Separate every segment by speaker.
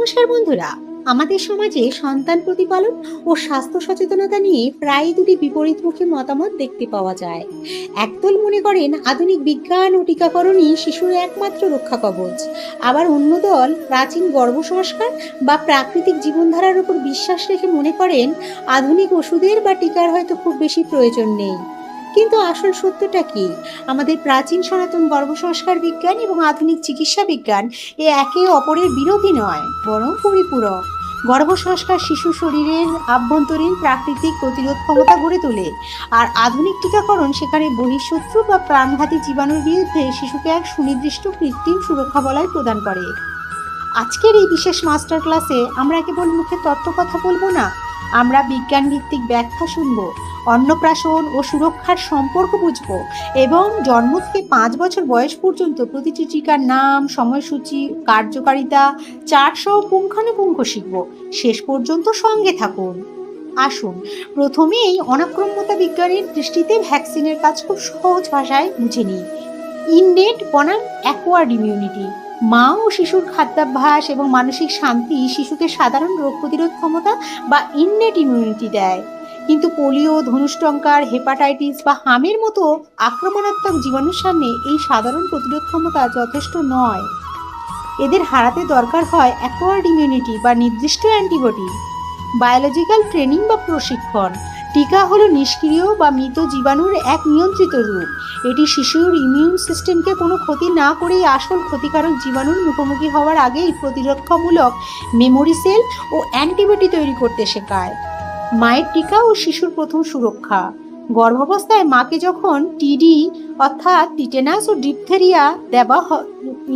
Speaker 1: নমস্কার বন্ধুরা। আমাদের সমাজে সন্তান প্রতিপালন ও স্বাস্থ্য সচেতনতা নিয়ে প্রায় দুটি বিপরীতমুখী মতামত দেখতে পাওয়া যায়। একদল মনে করেন আধুনিক বিজ্ঞান ও টিকাকরণই শিশুর একমাত্র রক্ষা কবচ, আবার অন্য দল প্রাচীন গর্ভসংস্কার বা প্রাকৃতিক জীবনধারার উপর বিশ্বাস রেখে মনে করেন আধুনিক ওষুধের বা টিকার হয়তো খুব বেশি প্রয়োজন নেই। কিন্তু আসল সত্যটা কি? আমাদের প্রাচীন সনাতন গর্ভসংস্কার বিজ্ঞান এবং আধুনিক চিকিৎসা বিজ্ঞান একে অপরের বিরোধী নয়, বরং পরিপূরক। গর্ভসংস্কার শিশু শরীরের আভ্যন্তরীণ প্রাকৃতিক প্রতিরোধ ক্ষমতা গড়ে তোলে, আর আধুনিক টিকাকরণ সেখানে বহিঃশত্রু বা প্রাণঘাতী জীবাণুর বিরুদ্ধে শিশুকে এক সুনির্দিষ্ট কৃত্রিম সুরক্ষা বলয় প্রদান করে। আজকের এই বিশেষ মাস্টার ক্লাসে আমরা কেবল মুখে তত্ত্ব কথা বলবো না, আমরা বিজ্ঞান ভিত্তিক ব্যাখ্যা শুনব, অন্নপ্রাশন ও সুরক্ষার সম্পর্ক বুঝব এবং জন্ম থেকে 5 বছর বয়স পর্যন্ত প্রতিটি টিকার নাম, সময়সূচি, কার্যকারিতা, চার্ট সহ পুঙ্খানুপুঙ্খ শিখব। শেষ পর্যন্ত সঙ্গে থাকুন। আসুন প্রথমেই অনাক্রম্যতা বিজ্ঞানের দৃষ্টিতে ভ্যাকসিনের কাজ খুব সহজ ভাষায় বুঝে নিই। ইননেট বনাম অ্যাকোয়ার্ড ইমিউনিটি। মা ও শিশুর খাদ্যাভ্যাস এবং মানসিক শান্তি শিশুকে সাধারণ রোগ প্রতিরোধ ক্ষমতা বা ইননেট ইমিউনিটি দেয়। কিন্তু পোলিও, ধনুষ্টঙ্কার, হেপাটাইটিস বা হামের মতো আক্রমণাত্মক জীবাণুর সামনে এই সাধারণ প্রতিরোধ ক্ষমতা যথেষ্ট নয়। এদের হারাতে দরকার হয় অ্যাকোয়ার্ড ইমিউনিটি বা নির্দিষ্ট অ্যান্টিবডি। বায়োলজিক্যাল ট্রেনিং বা প্রশিক্ষণ। টিকা হলো নিষ্ক্রিয় বা মৃত জীবাণুর এক নিয়ন্ত্রিত রূপ। এটি শিশুর ইমিউন সিস্টেমকে কোনো ক্ষতি না করেই আসল ক্ষতিকারক জীবাণুর মুখোমুখি হওয়ার আগেই প্রতিরক্ষামূলক মেমোরি সেল ও অ্যান্টিবডি তৈরি করতে শেখায়। মায়ের টিকা ও শিশুর প্রথম সুরক্ষা। গর্ভাবস্থায় মাকে যখন টিডি অর্থাৎ টিটেনাস ও ডিপথেরিয়া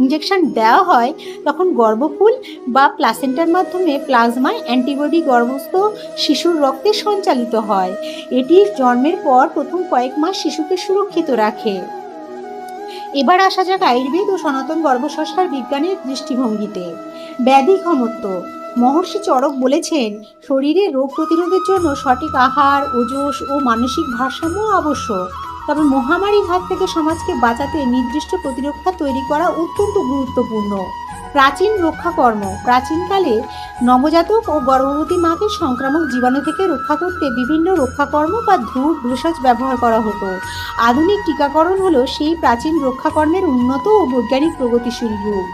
Speaker 1: ইঞ্জেকশন দেওয়া হয়, তখন গর্ভফুল বা প্লাসেন্টার মাধ্যমে প্লাজমা অ্যান্টিবডি গর্ভস্থ শিশুর রক্তে সঞ্চালিত হয়। এটি জন্মের পর প্রথম কয়েক মাস শিশুকে সুরক্ষিত রাখে। এবার আসা যাক আয়ুর্বেদ ও সনাতন গর্ভসংস্কার বিজ্ঞানের দৃষ্টিভঙ্গিতে। ব্যাধি ঘনত্ব। মহর্ষি চরক বলেছেন, শরীরে রোগ প্রতিরোধের জন্য সঠিক আহার, ওজস ও মানসিক ভারসাম্য আবশ্যক। তবে মহামারীর হাত থেকে সমাজকে বাঁচাতে নির্দিষ্ট প্রতিরক্ষা তৈরি করা অত্যন্ত গুরুত্বপূর্ণ। প্রাচীন রক্ষাকর্ম। প্রাচীনকালে নবজাতক ও গর্ভবতী মাকে সংক্রামক জীবাণু থেকে রক্ষা করতে বিভিন্ন রক্ষাকর্ম বা ধূপ, ভেষজ ব্যবহার করা হতো। আধুনিক টিকাকরণ হলো সেই প্রাচীন রক্ষাকর্মের উন্নত ও বৈজ্ঞানিক প্রগতিশীল রূপ।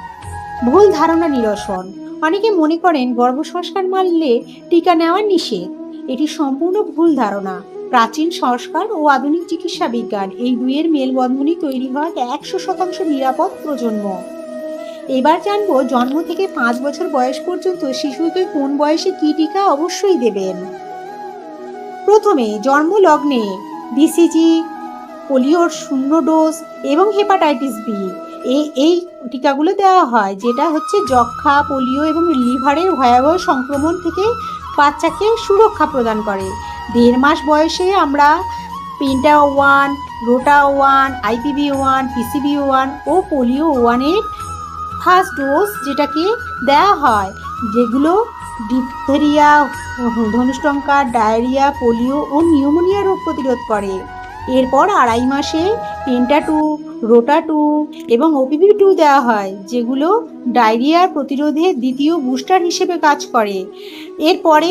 Speaker 1: ভুল ধারণা নিরসন। অনেকে মনে করেন গর্ভসংস্কার মানলে টিকা নেওয়া নিষেধ। এটি সম্পূর্ণ ভুল ধারণা। প্রাচীন সংস্কার ও আধুনিক চিকিৎসা বিজ্ঞান এই দুইয়ের মেলবন্ধনই তৈরি হয় 100% নিরাপদ প্রজন্ম। এবার জানবো জন্ম থেকে 5 বছর বয়স পর্যন্ত শিশুকে কোন বয়সে কি টিকা অবশ্যই দেবেন। প্রথমে জন্ম লগ্নে বিসিজি, পোলিওর 0 ডোজ এবং হেপাটাইটিস বি এই টিকাগুলো দেওয়া হয়, যেটা হচ্ছে যক্ষ্মা, পোলিও এবং লিভারের ভয়াবহ সংক্রমণ থেকে বাচ্চাকে সুরক্ষা প্রদান করে। 1.5 মাস বয়সে আমরা পেন্টা-1, রোটা-1, IPV-1, PCV-1 ও পোলিও-1 ফার্স্ট ডোজ যেটাকে দেওয়া হয়, যেগুলো ডিপথেরিয়া, ধনুষ্টঙ্কার, ডায়রিয়া, পোলিও ও নিউমোনিয়া রোগ প্রতিরোধ করে। এরপর 2.5 মাসে পেন্টা-2, রোটা-2 এবং OPV-2 দেওয়া হয়, যেগুলো ডায়রিয়ার প্রতিরোধে দ্বিতীয় বুস্টার হিসেবে কাজ করে। এরপরে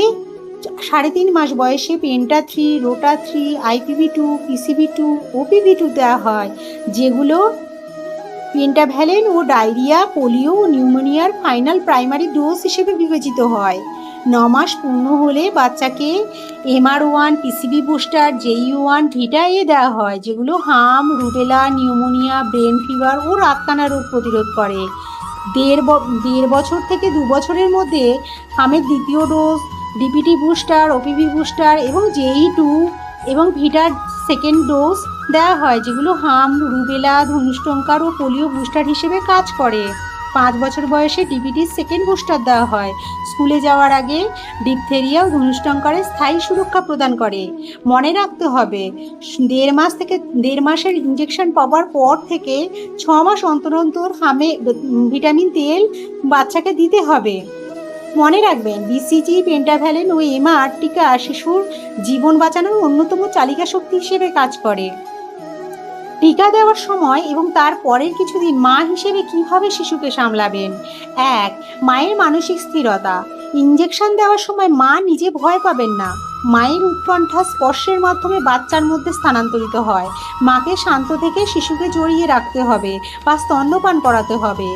Speaker 1: 3.5 মাস বয়সে পেন্টা-3, রোটা-3, IPV-2, PCV-2, OPV-2 দেওয়া হয়, যেগুলো পেন্টাভ্যালেন ও ডায়রিয়া, পোলিও ও নিউমোনিয়ার ফাইনাল প্রাইমারি ডোজ হিসেবে বিবেচিত হয়। 9 মাস পূর্ণ হলে বাচ্চাকে MR1, PCV বুস্টার, JE1, ভিটা এ দেওয়া হয়, যেগুলো হাম, রুবেলা, নিউমোনিয়া, ব্রেন ফিভার ও রাতকানা রোগ প্রতিরোধ করে। 1.5 বছর থেকে 2 বছরের মধ্যে হামের দ্বিতীয় dose, DPT booster, OPV booster এবং JE2 এবং ভিটার সেকেন্ড ডোজ দেওয়া হয়, যেগুলো হাম, রুবেলা, ধনুষ্টঙ্কার ও পোলিও বুস্টার হিসেবে কাজ করে। 5 বছর বয়সে ডিপিটির সেকেন্ড বুস্টার দেওয়া হয়। স্কুলে যাওয়ার আগে ডিপথেরিয়া ও ধনুষ্টঙ্কারের স্থায়ী সুরক্ষা প্রদান করে। মনে রাখতে হবে, 1.5 মাসের ইঞ্জেকশন পাওয়ার পর থেকে 6 মাস অন্তর অন্তর হামে ভিটামিন তেল বাচ্চাকে দিতে হবে। মনে রাখবেন, বিসিজি, পেন্টাভ্যালেন ও MR টিকা শিশুর জীবন বাঁচানোর অন্যতম চালিকা শক্তি হিসেবে কাজ করে। টিকা দেওয়ার সময় এবং তার পরের কিছুদিন মা হিসেবে কিভাবে শিশুকে সামলাবেন। ১. মায়ের মানসিক স্থিরতা। ইনজেকশন দেওয়ার সময় মা নিজে ভয় পাবেন না। মায়ের উৎকণ্ঠা স্পর্শের মাধ্যমে বাচ্চার মধ্যে স্থানান্তরিত হয়। মাকে শান্ত থেকে শিশুকে জড়িয়ে রাখতে হবে বা স্তন্যপান করাতে হবে।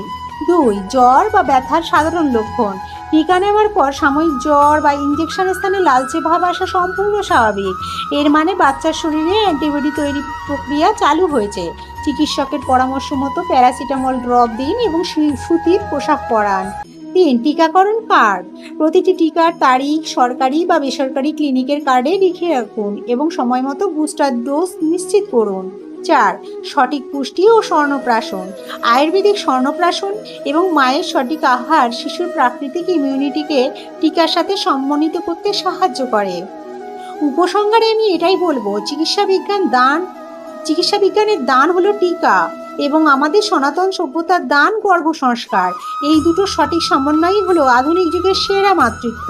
Speaker 1: ২. জ্বর বা ব্যথার সাধারণ লক্ষণ। টিকা নেওয়ার পর সাময়িক জ্বর বা ইনজেকশনের স্থানে লালচে ভাব আসা সম্পূর্ণ স্বাভাবিক। এর মানে বাচ্চার শরীরে অ্যান্টিবডি তৈরি প্রক্রিয়া চালু হয়েছে। চিকিৎসকের পরামর্শ মতো প্যারাসিটামল ড্রপ দিন এবং সুতির পোশাক পরান। ৩. টিকাকরণ কার্ড। প্রতিটি টিকার তারিখ সরকারি বা বেসরকারি ক্লিনিকের কার্ডে লিখে রাখুন এবং সময় মতো বুস্টার ডোজ নিশ্চিত করুন। ৪. সঠিক পুষ্টি ও স্বর্ণপ্রাশন। আয়ুর্বেদিক স্বর্ণপ্রাশন এবং মায়ের সঠিক আহার শিশুর প্রাকৃতিক ইমিউনিটিকে টিকার সাথে সমন্বিত করতে সাহায্য করে। উপসংহারে আমি এটাই বলবো, চিকিৎসা বিজ্ঞানের দান হলো টিকা এবং আমাদের সনাতন সভ্যতার দান গর্ভ সংস্কার। এই দুটো সঠিক সমন্বয়ই হলো আধুনিক যুগের সেরা মাতৃত্ব।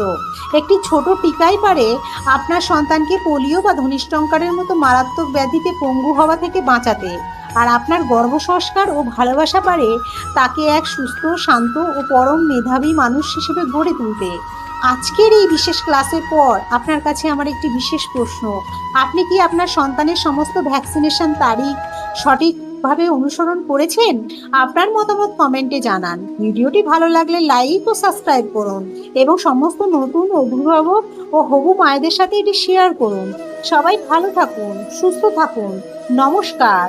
Speaker 1: একটি ছোট টিকাই পারে আপনার সন্তানকে পোলিও বা ধনিষ্টঙ্কারের মতো মারাত্মক ব্যাধিতে পঙ্গু হওয়া থেকে বাঁচাতে, আর আপনার গর্ভ সংস্কার ও ভালোবাসা পারে তাকে এক সুস্থ, শান্ত ও পরম মেধাবী মানুষ হিসেবে গড়ে তুলতে। আজকের এই বিশেষ ক্লাসের পর আপনার কাছে আমার একটি বিশেষ প্রশ্ন। আপনি কি আপনার সন্তানের সমস্ত ভ্যাকসিনেশন তারিখ সঠিকভাবে অনুসরণ করেছেন? আপনার মতামত কমেন্টে জানান। ভিডিওটি ভালো লাগলে লাইক ও সাবস্ক্রাইব করুন এবং সমস্ত নতুন অভিভাবক ও হবু মায়েদের সাথে এটি শেয়ার করুন। সবাই ভালো থাকুন, সুস্থ থাকুন। নমস্কার।